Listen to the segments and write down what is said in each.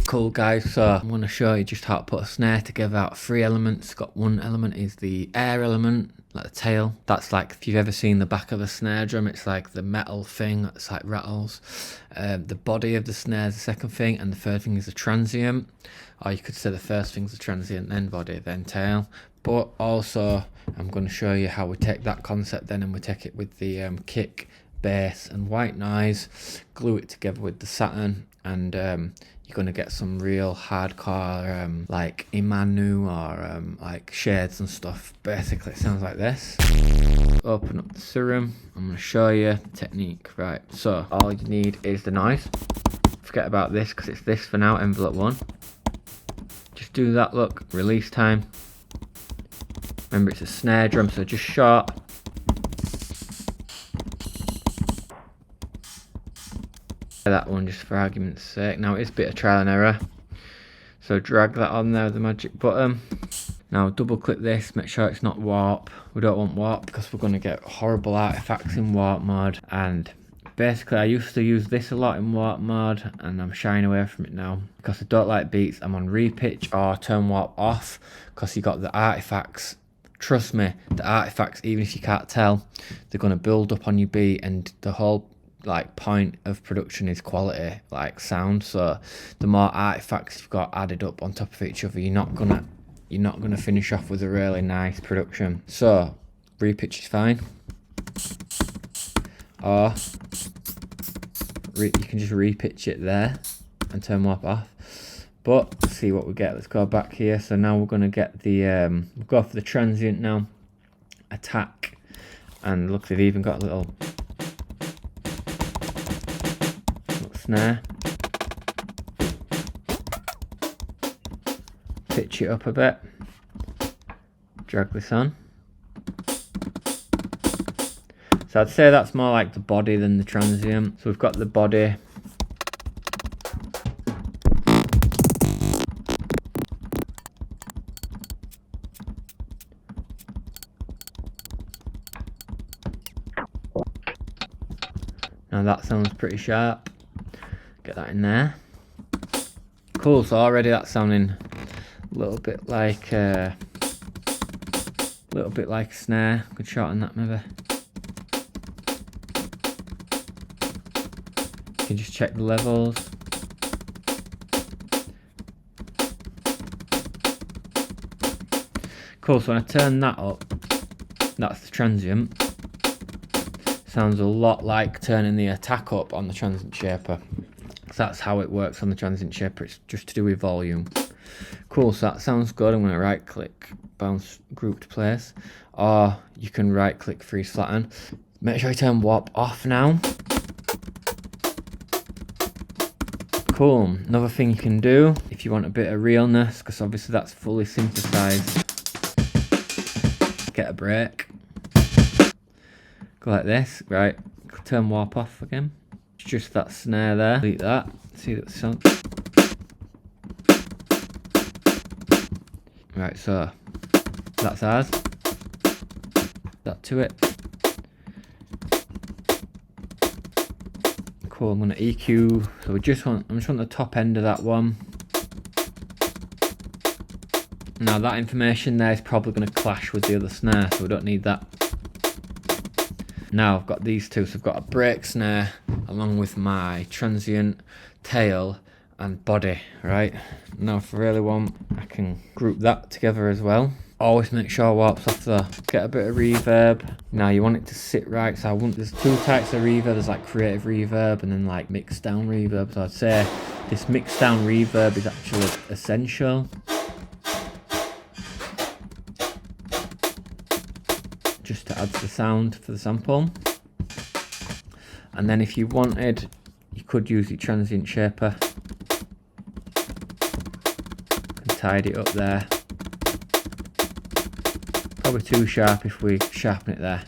Cool guys, so I'm going to show you just how to put a snare together out of 3 elements. Got one element is the air element, like the tail. That's like, if you've ever seen the back of a snare drum, it's like the metal thing that's like rattles. The body of the snare is the second thing, and the third thing is the transient. Or you could say the first thing's the transient, then body, then tail. But also I'm going to show you how we take that concept then and we take it with the kick, bass and white noise, glue it together with the Saturn, and you're going to get some real hardcore like Imanu or like shades and stuff. Basically it sounds like this. Open up the Serum. I'm going to show you the technique. Right, so all you need is the noise. Forget about this because it's this for now, envelope 1. Just do that, look, release time. Remember it's a snare drum, so just short. That one just for argument's sake. Now it's a bit of trial and error, so drag that on there with the magic button. Now double click this, make sure it's not warp. We don't want warp because we're going to get horrible artifacts in warp mode, and basically I used to use this a lot in warp mode and I'm shying away from it now because I don't like beats. I'm on repitch or turn warp off because you got the artifacts. Trust me, the artifacts, even if you can't tell, they're going to build up on your beat, and the whole like point of production is quality, like sound. So the more artifacts you've got added up on top of each other, you're not gonna finish off with a really nice production. So repitch is fine, or you can just repitch it there and turn warp off. But let's see what we get. Let's go back here. So now we're gonna get the we'll go for the transient now, attack, and look, they've even got a little snare. Pitch it up a bit, drag this on. So I'd say that's more like the body than the transient. So we've got the body. Now that sounds pretty sharp. Get that in there. Cool, so already that's sounding a little bit like a snare. Could shorten that maybe. You can just check the levels. Cool, so when I turn that up, that's the transient. Sounds a lot like turning the attack up on the transient shaper. So that's how it works on the transient shaper, it's just to do with volume. Cool, so that sounds good. I'm going to right click, bounce group to place, or you can right click freeze flatten. Make sure you turn warp off now. Cool, another thing you can do if you want a bit of realness, because obviously that's fully synthesized, get a break. Go like this, right, turn warp off again. It's just that snare there, delete that, see that sound. Right, so that's ours. That to it. Cool, I'm gonna EQ, so I just want the top end of that one. Now that information there is probably gonna clash with the other snare, so we don't need that. Now I've got these two, so I've got a break snare along with my transient, tail and body, right? Now if I really want, I can group that together as well. Always make sure warp's off though. Get a bit of reverb. Now you want it to sit right, so there's 2 types of reverb. There's like creative reverb and then like mixed down reverb. So I'd say this mixed down reverb is actually essential. Just to add to the sound for the sample. And then if you wanted, you could use your transient shaper and tidy it up there. Probably too sharp if we sharpen it there.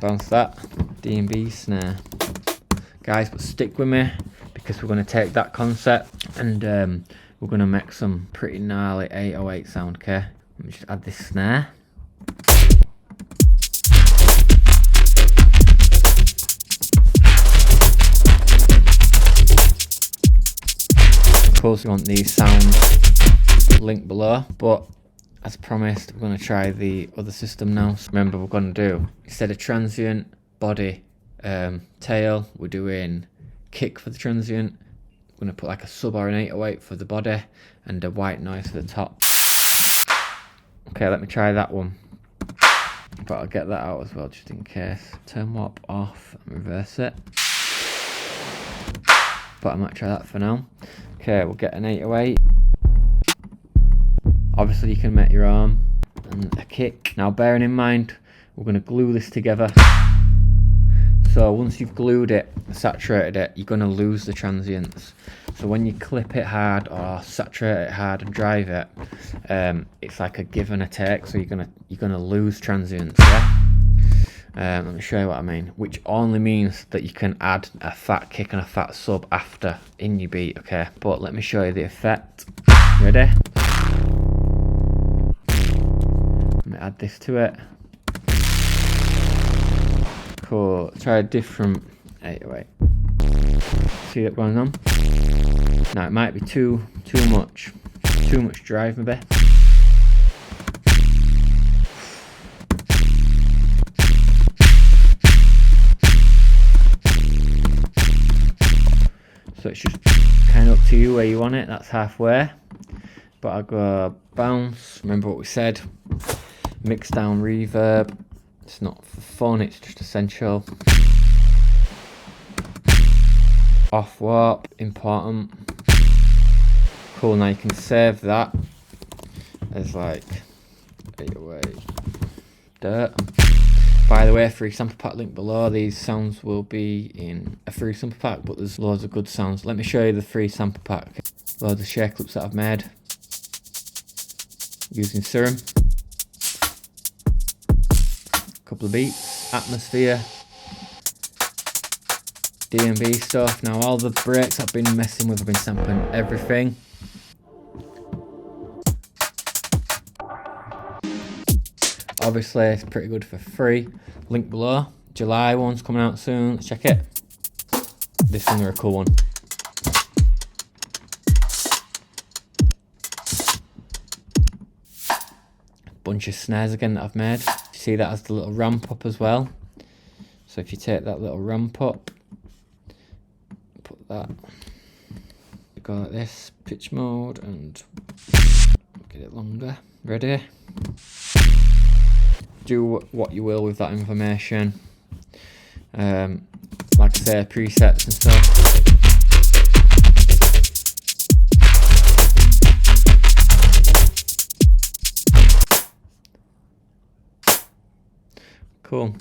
Bounce that. D&B snare. Guys, but stick with me because we're going to take that concept and we're going to make some pretty gnarly 808 sound, okay? Let me just add this snare. Cool, so you want these sounds, link below. But as promised, we're going to try the other system now. So remember, we're going to do, instead of transient, body, tail, we're doing kick for the transient. We're going to put like a sub or an 808 for the body and a white noise for the top. Okay, let me try that one. But I'll get that out as well just in case. Turn warp off and reverse it. But I might try that for now. Okay, we'll get an 808. Obviously you can make your arm and a kick. Now bearing in mind, we're going to glue this together. So once you've glued it, saturated it, you're going to lose the transients. So when you clip it hard or saturate it hard and drive it, it's like a give and a take. So you're gonna lose transients. Yeah. Let me show you what I mean. Which only means that you can add a fat kick and a fat sub after in your beat. Okay. But let me show you the effect. Ready? Let me add this to it. Cool. Try a different 808. See that going on? Now it might be too much drive maybe. So it's just kind of up to you where you want it. That's halfway. But I'll go bounce. Remember what we said. Mix down reverb. It's not for fun, it's just essential. Off warp, important. Cool, now you can save that as like 808 dirt. By the way, free sample pack link below. These sounds will be in a free sample pack, but there's loads of good sounds. Let me show you the free sample pack. Loads of share clips that I've made using Serum. Couple of beats, atmosphere, D&B stuff. Now all the breaks I've been messing with, I've been sampling everything. Obviously it's pretty good for free. Link below. July one's coming out soon. Let's check it. This one's a cool one. Bunch of snares again that I've made. You see that has the little ramp up as well. So if you take that little ramp up, put that, go like this, pitch mode, and get it longer. Ready? Do what you will with that information. Like I say, presets and stuff. Cool.